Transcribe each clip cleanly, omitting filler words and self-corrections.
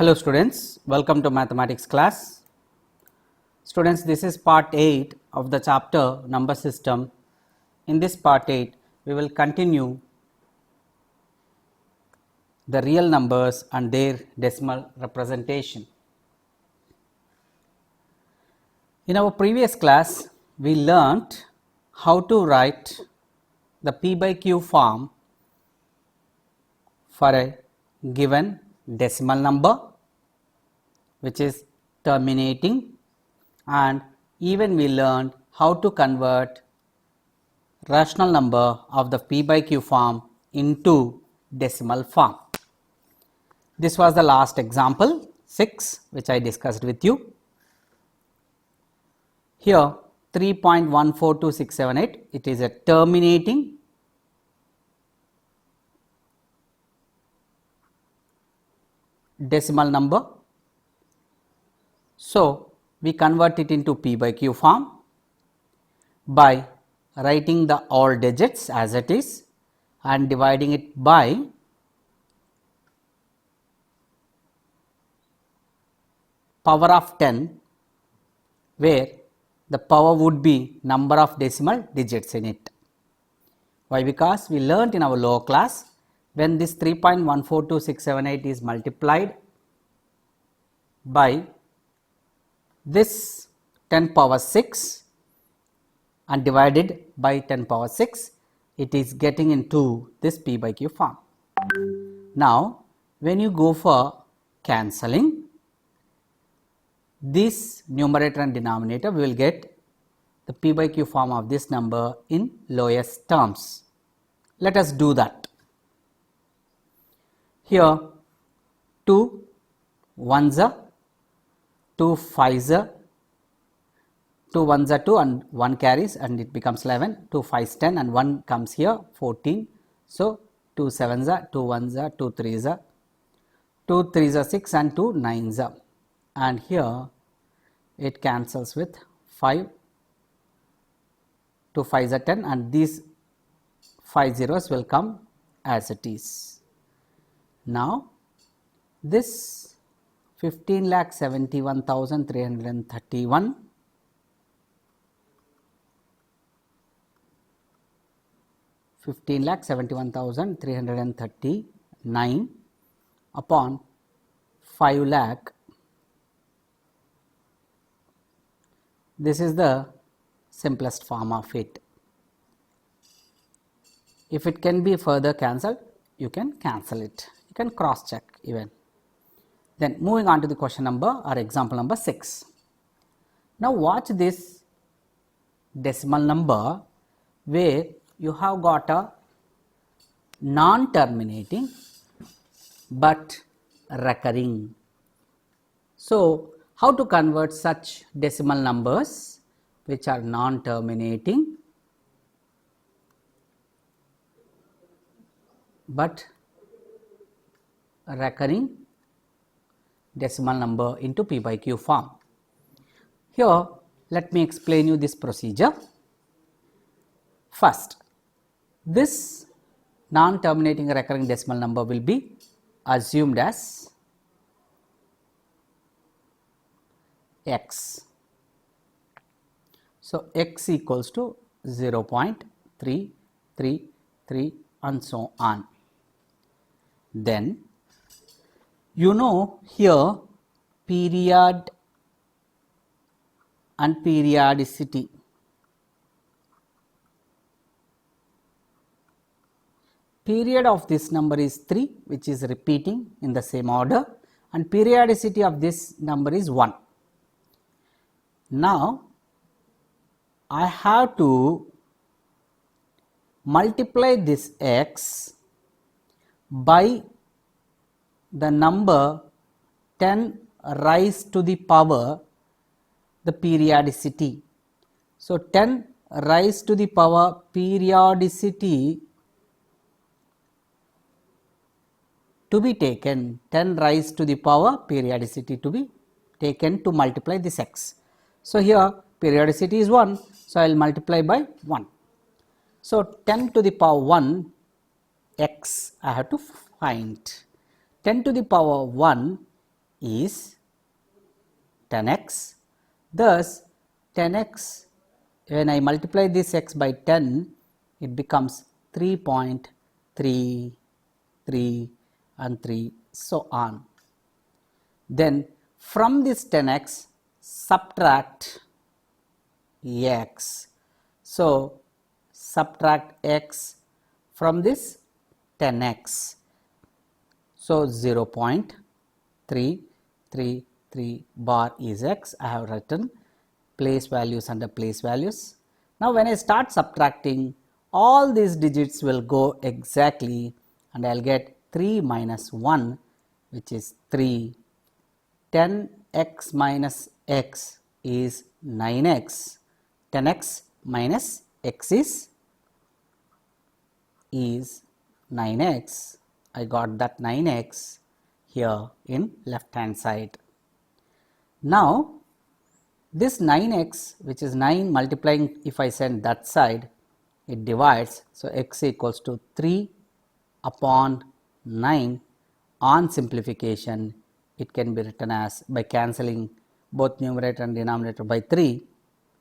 Hello students, welcome to mathematics class. Students, this is part 8 of the chapter number system. In this part 8, we will continue the real numbers and their decimal representation. In our previous class, we learnt how to write the P by Q form for a given decimal number, which is terminating, and even we learned how to convert rational number of the P by Q form into decimal form. This was the last example 6 which I discussed with you. Here 3.142678, it is a terminating decimal number. So, we convert it into P by Q form by writing the all digits as it is and dividing it by power of 10, where the power would be number of decimal digits in it. Why? Because we learnt in our lower class, when this 3.142678 is multiplied by this 10 power 6 and divided by 10 power 6, it is getting into this P by Q form. Now, when you go for cancelling this numerator and denominator, we will get the P by Q form of this number in lowest terms. Let us do that. Here 2 ones are 2 5s are 2 ones are 2 and 1 carries and it becomes 11, 2 5s 10 and 1 comes here 14. So, 2 7s are 2 1s are 2 3s are 2 3s are 6 and 2 9s are, and here it cancels with 5, 2 5s are 10 and these 5 zeros will come as it is. Now, this 15,71,331 15,71,339 upon 5 lakh, this is the simplest form of it. If it can be further cancelled, you can cancel it, you can cross check even. Then moving on to the question number or example number 6. Now watch this decimal number where you have got a non-terminating but recurring. So, how to convert such decimal numbers which are non-terminating but recurring decimal number into P by Q form. Here, let me explain you this procedure. First, this non-terminating recurring decimal number will be assumed as x. So, x equals to 0.333 and so on. Then, you know here period and periodicity. Period of this number is 3, which is repeating in the same order, and periodicity of this number is 1. Now, I have to multiply this x by the number 10 raised to the power the periodicity. So, 10 raised to the power periodicity to be taken, 10 raised to the power periodicity to be taken to multiply this x. So, here periodicity is 1, so I will multiply by 1. So, 10 to the power 1 x I have to find. 10 to the power 1 is 10x. Thus 10x, when I multiply this x by 10, it becomes 3.3, 3 and 3, so on. Then from this 10x subtract x. So subtract x from this 10x. So 0.333 bar is x. I have written place values under place values. Now when I start subtracting, all these digits will go exactly and I will get 3 minus 1, which is 3. 10x minus x is 9x. 10x minus x is 9x. I got that 9x here in left hand side. Now this 9x, which is 9 multiplying, if I send that side, it divides. So x equals to 3 upon 9. On simplification, it can be written as, by cancelling both numerator and denominator by 3,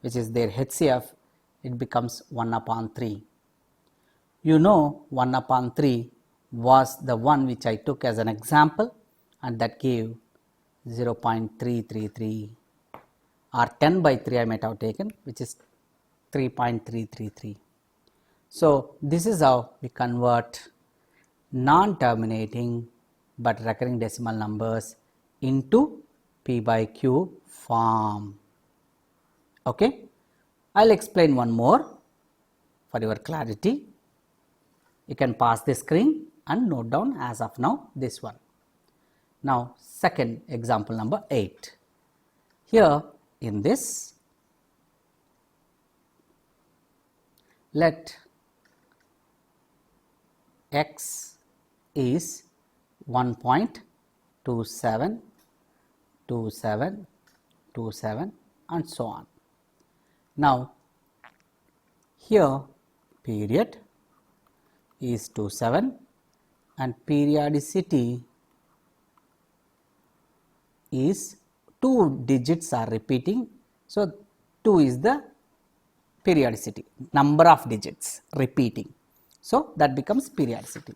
which is their HCF, it becomes 1 upon 3. You know 1 upon 3 was the one which I took as an example, and that gave 0.333, or 10 by 3 I might have taken, which is 3.333. So this is how we convert non-terminating but recurring decimal numbers into P by Q form. Okay, I'll explain one more for your clarity. You can pause the screen and note down as of now this one. Now second example number 8. Here in this, let x is 1.27, 27, 27 and so on. Now here period is 27 and periodicity is 2 digits are repeating. So 2 is the periodicity, number of digits repeating. So that becomes periodicity.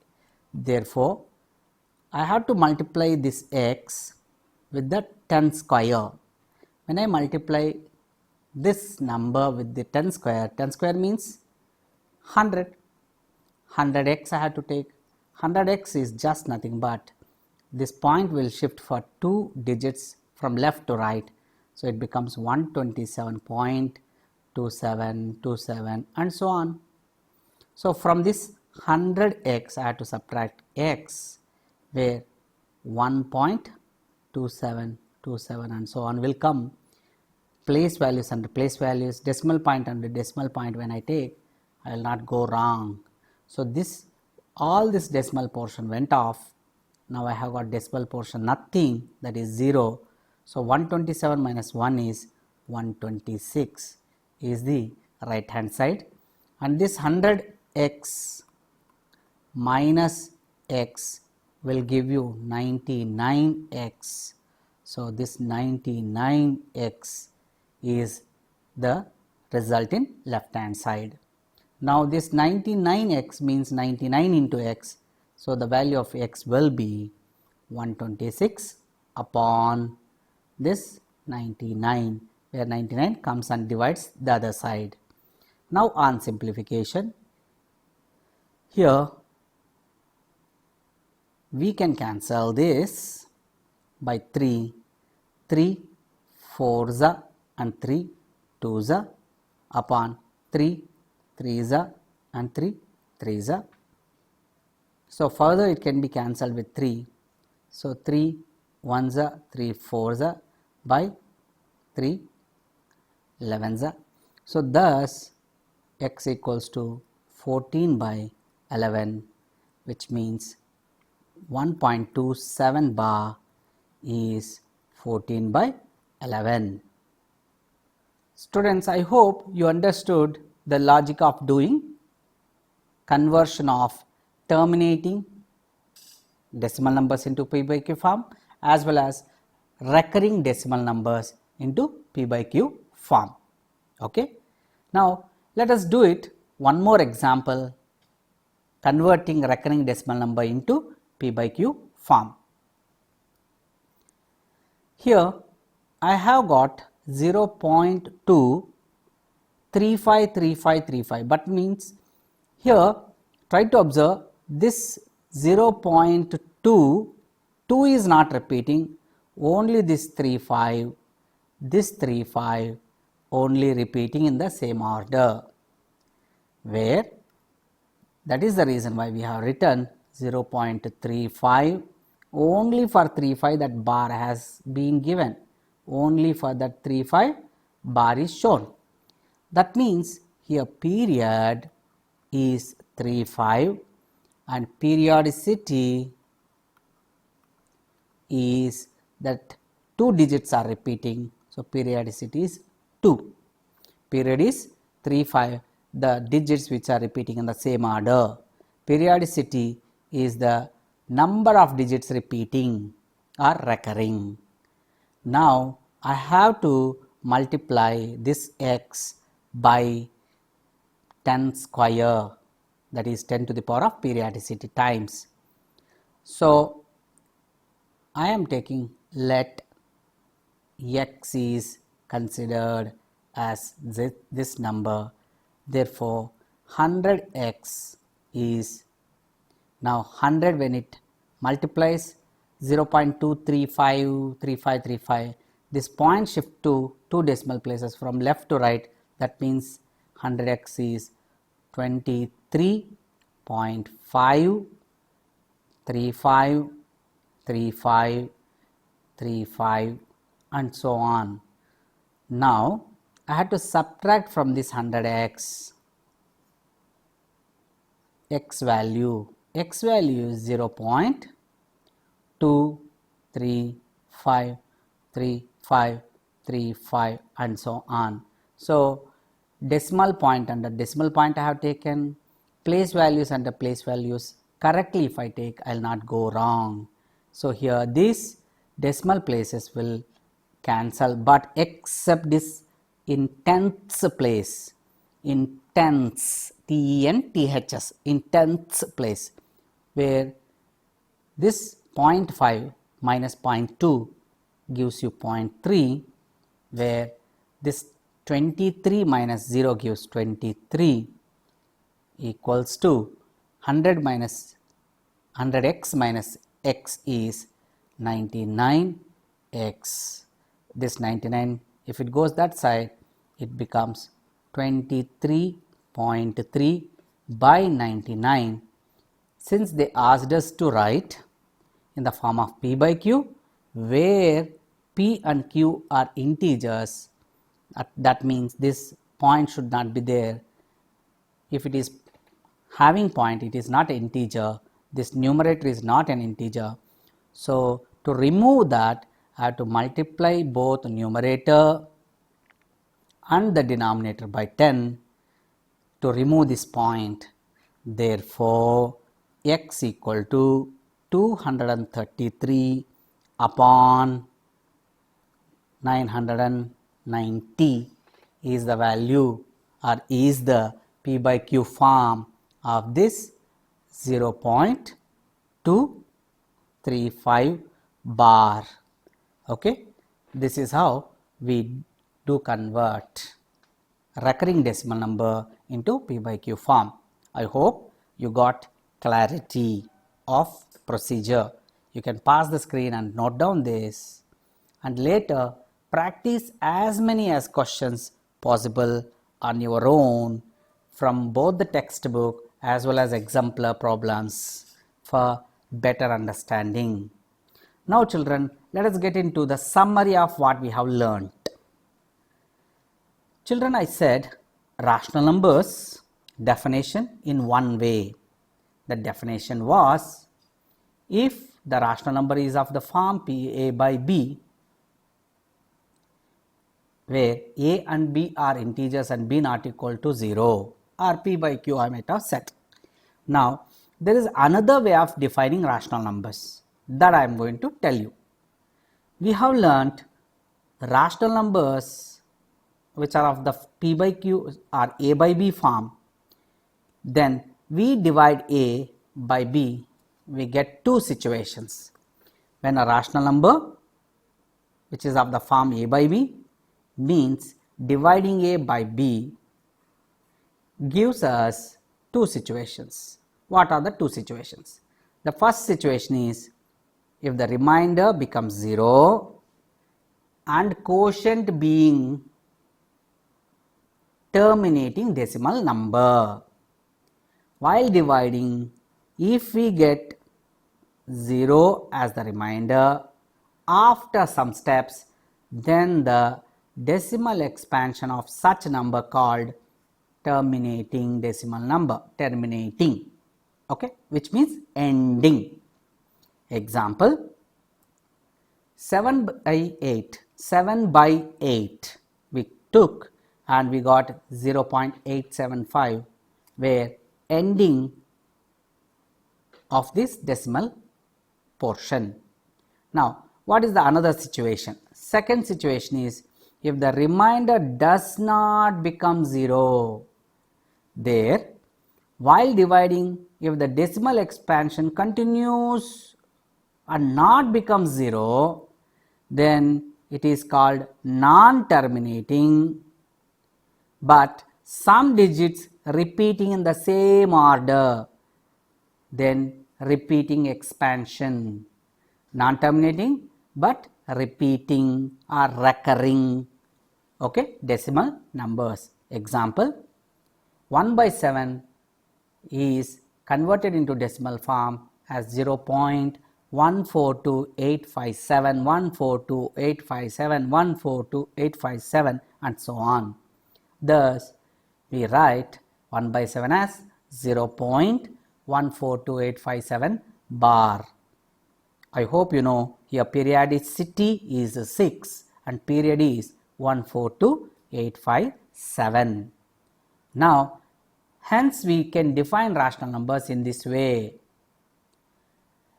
Therefore, I have to multiply this x with the 10 square. When I multiply this number with the 10 square means 100. 100x I have to take. 100x is just nothing but this point will shift for 2 digits from left to right. So it becomes 127.2727 and so on. So from this 100x I have to subtract x, where 1.2727 and so on will come. Place values under place values, decimal point under decimal point when I take, I will not go wrong. So this, all this decimal portion went off. Now I have got decimal portion nothing, that is 0. So 127 minus 1 is 126 is the right hand side, and this 100x minus x will give you 99x. So this 99x is the result in left hand side. Now this 99x means 99 into x. So the value of x will be 126 upon this 99, where 99 comes and divides the other side. Now on simplification, here we can cancel this by 3, 3 4s and 3 2s upon 3 3s and 3 3s. So further it can be cancelled with 3. So 3 1s, 3 4s by 3 11s. So thus x equals to 14 by 11, which means 1.27 bar is 14 by 11. Students, I hope you understood the logic of doing conversion of terminating decimal numbers into P by Q form, as well as recurring decimal numbers into P by Q form. Okay. Now, let us do it one more example, converting recurring decimal number into P by Q form. Here I have got 0.2353535, but means here try to observe this 0.2, 2 is not repeating, only this 35, this 35 only repeating in the same order, where that is the reason why we have written 0.35. Only for 35 that bar has been given, only for that 35 bar is shown. That means here period is 35 and periodicity is that 2 digits are repeating. So, periodicity is 2. Period is 35, the digits which are repeating in the same order. Periodicity is the number of digits repeating or recurring. Now, I have to multiply this x by 10 square, that is 10 to the power of periodicity times. So, I am taking let x is considered as this number, therefore 100x is now 100 when it multiplies 0.2353535, this point shift to 2 decimal places from left to right, that means 100x is 23.53535 and so on. Now, I have to subtract from this 100x x value. X value is 0.2353535 and so on. So, decimal point under decimal point I have taken, place values under place values correctly if I take, I will not go wrong. So, here these decimal places will cancel, but except this in tenths place, in tenths, TENTHS, in tenths place, where this 0.5 minus 0.2 gives you 0.3, where this 23 minus 0 gives 23 equals to 100 minus 100x minus x is 99x. This 99, if it goes that side, it becomes 23.3 by 99. Since they asked us to write in the form of P by Q, where P and Q are integers, that means this point should not be there. If it is having point, it is not an integer, this numerator is not an integer. So, to remove that, I have to multiply both numerator and the denominator by 10 to remove this point. Therefore, x equal to 233 upon 990 is the value or is the P by Q form of this 0.235 bar. Okay, this is how we do convert recurring decimal number into P by Q form. I hope you got clarity of procedure. You can pause the screen and note down this, and later practice as many as questions possible on your own from both the textbook as well as exemplar problems for better understanding. Now children, let us get into the summary of what we have learned. Children, I said rational numbers definition in one way. The definition was, if the rational number is of the form P A by B, where A and B are integers and B not equal to 0, or P by Q I might have said. Now, there is another way of defining rational numbers that I am going to tell you. We have learnt rational numbers which are of the p by q or a by b form. Then we divide a by b, we get two situations. When a rational number which is of the form a by b means dividing a by b gives us two situations. What are the two situations? The first situation is if the remainder becomes 0 and quotient being terminating decimal number. While dividing, if we get 0 as the remainder after some steps, then the decimal expansion of such number called terminating decimal number, terminating, okay, which means ending. Example, 7 by 8 we took and we got 0.875, where ending of this decimal portion. Now, what is the another situation? Second situation is if the remainder does not become 0, there while dividing, if the decimal expansion continues and not becomes 0, then it is called non-terminating, but some digits repeating in the same order, then repeating expansion. Non-terminating but repeating or recurring, okay, decimal numbers. Example, 1 by 7 is converted into decimal form as 0.142857, 142857, 142857 and so on. Thus, we write 1 by 7 as 0.142857 bar. I hope you know here periodicity is 6 and period is 142857. Now, hence we can define rational numbers in this way.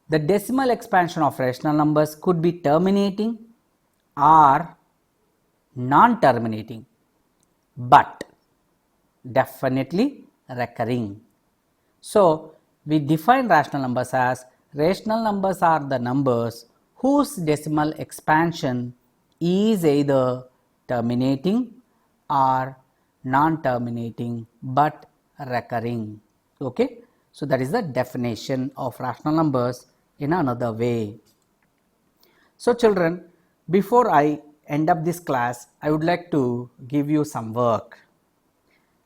The decimal expansion of rational numbers could be terminating or non-terminating, but definitely recurring. So, we define rational numbers as rational numbers are the numbers whose decimal expansion is either terminating or non-terminating but recurring. Okay? So, that is the definition of rational numbers in another way. So, children, before I end up this class, I would like to give you some work.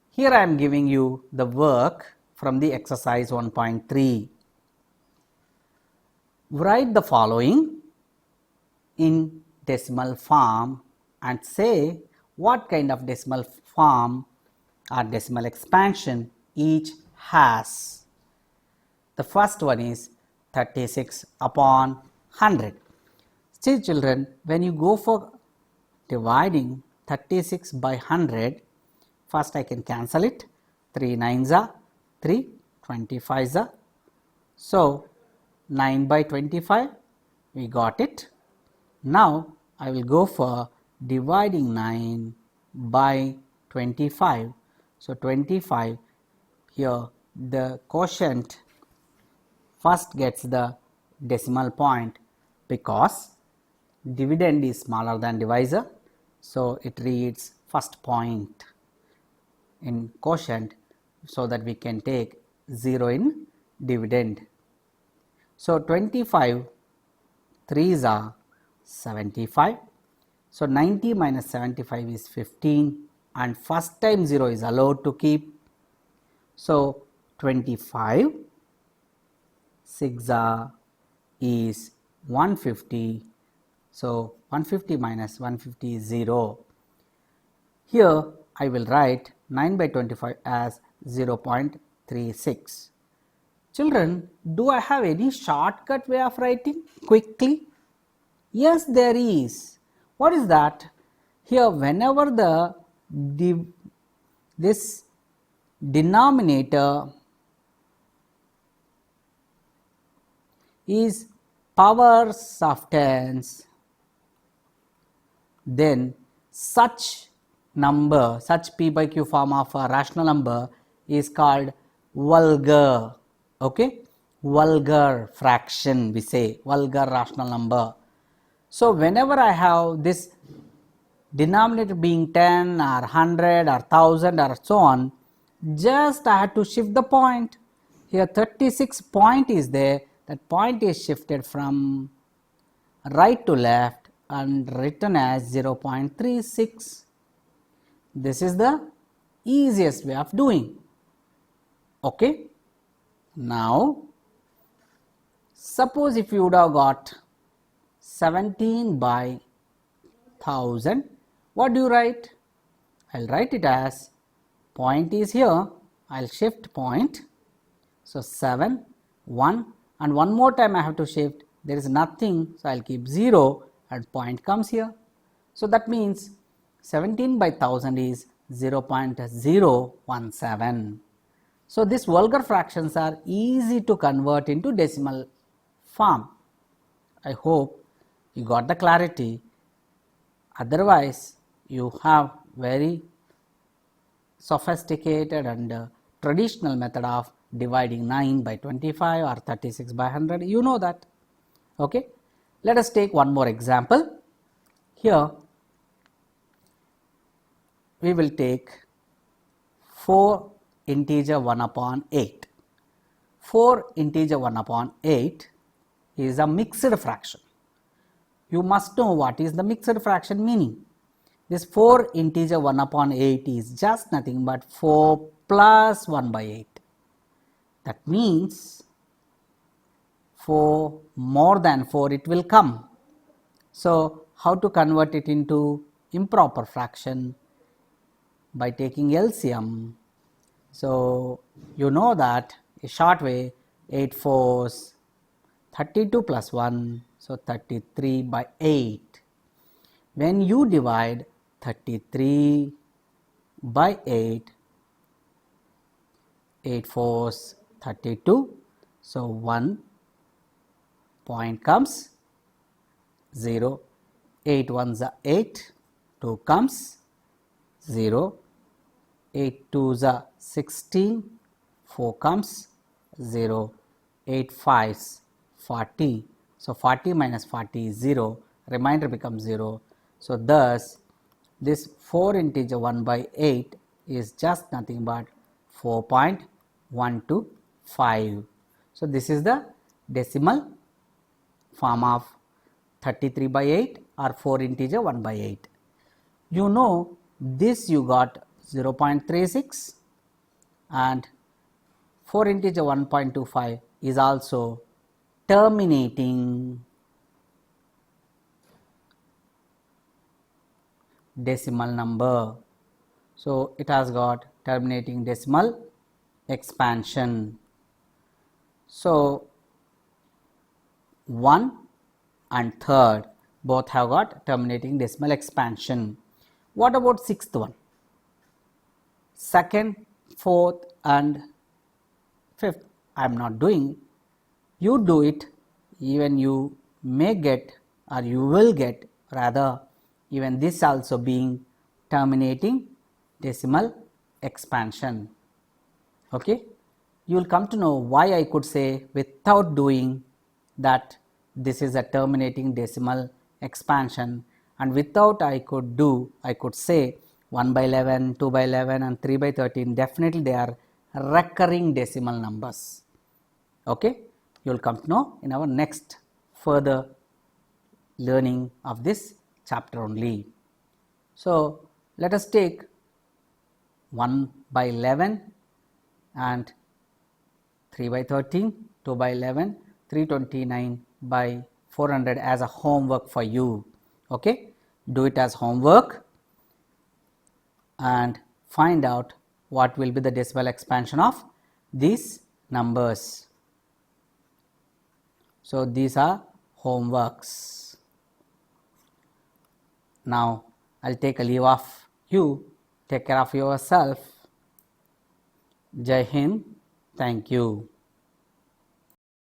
Here I am giving you the work from the exercise 1.3. Write the following in decimal form and say what kind of decimal form or decimal expansion each has. The first one is 36 upon 100. See children, when you go for dividing 36 by 100, first I can cancel it. 3 9s are 3, 25s are. So, 9 by 25, we got it. Now, I will go for dividing 9 by 25. So, 25, here the quotient first gets the decimal point because dividend is smaller than divisor. So, it reads first point in quotient so that we can take 0 in dividend. So, 25 3s are 75. So, 90 minus 75 is 15 and first time 0 is allowed to keep. So, 25 6 is 150. So, 150 minus 150 is 0. Here I will write 9 by 25 as 0.36. Children, do I have any shortcut way of writing quickly? Yes, there is. What is that? Here whenever this denominator is powers of tens, then such number, such p by q form of a rational number is called vulgar. Okay, vulgar fraction, we say vulgar rational number. So whenever I have this denominator being 10 or 100 or 1000 or so on, just I had to shift the point. Here 36 point is there, that point is shifted from right to left and written as 0.36. This is the easiest way of doing. Okay. Now suppose if you would have got 17 by 1000, what do you write? I will write it as, point is here, I will shift point. So 7, 1 and one more time I have to shift, there is nothing, so I will keep 0 and point comes here. So that means 17 by 1000 is 0.017. So these vulgar fractions are easy to convert into decimal form. I hope you got the clarity. Otherwise, you have very sophisticated and traditional method of dividing 9 by 25 or 36 by 100. You know that. Okay. Let us take one more example. Here, we will take 4 integer 1 upon 8. 4 integer 1 upon 8 is a mixed fraction. You must know what is the mixed fraction meaning. This 4 integer 1 upon 8 is just nothing but 4 plus 1 by 8. That means 4 more than 4 it will come. So how to convert it into improper fraction? By taking LCM. So you know that a short way, 8 4s, 32 plus 1, so 33 by 8. When you divide 33 by 8, 8 4s, 32, so 1 point comes 0, 8 1s are 8, 2 comes 0, 8 2s are 16, 4 comes 0, 8 5s 40. So 40 minus 40 is 0, remainder becomes 0. So thus this 4 integer 1 by 8 is just nothing but 4.125. So this is the decimal form of 33 by 8 or 4 integer 1 by 8. You know this you got 0.36 and 4 integer 1.25 is also terminating decimal number. So it has got terminating decimal expansion. So 1 and 3rd both have got terminating decimal expansion. What about 6th one? 2nd, 4th and 5th I am not doing. You do it, even you may get or you will get, rather even this also being terminating decimal expansion. Okay. You will come to know why I could say without doing that this is a terminating decimal expansion, and without I could say 1 by 11, 2 by 11 and 3 by 13, definitely they are recurring decimal numbers. Okay. You will come to know in our next further learning of this chapter only. So let us take 1 by 11 and 3 by 13, 2 by 11, 329 by 400 as a homework for you. Okay. Do it as homework and find out what will be the decimal expansion of these numbers. So these are homeworks. Now I'll take a leave of you. Take care of yourself. Jai Hind. Thank you.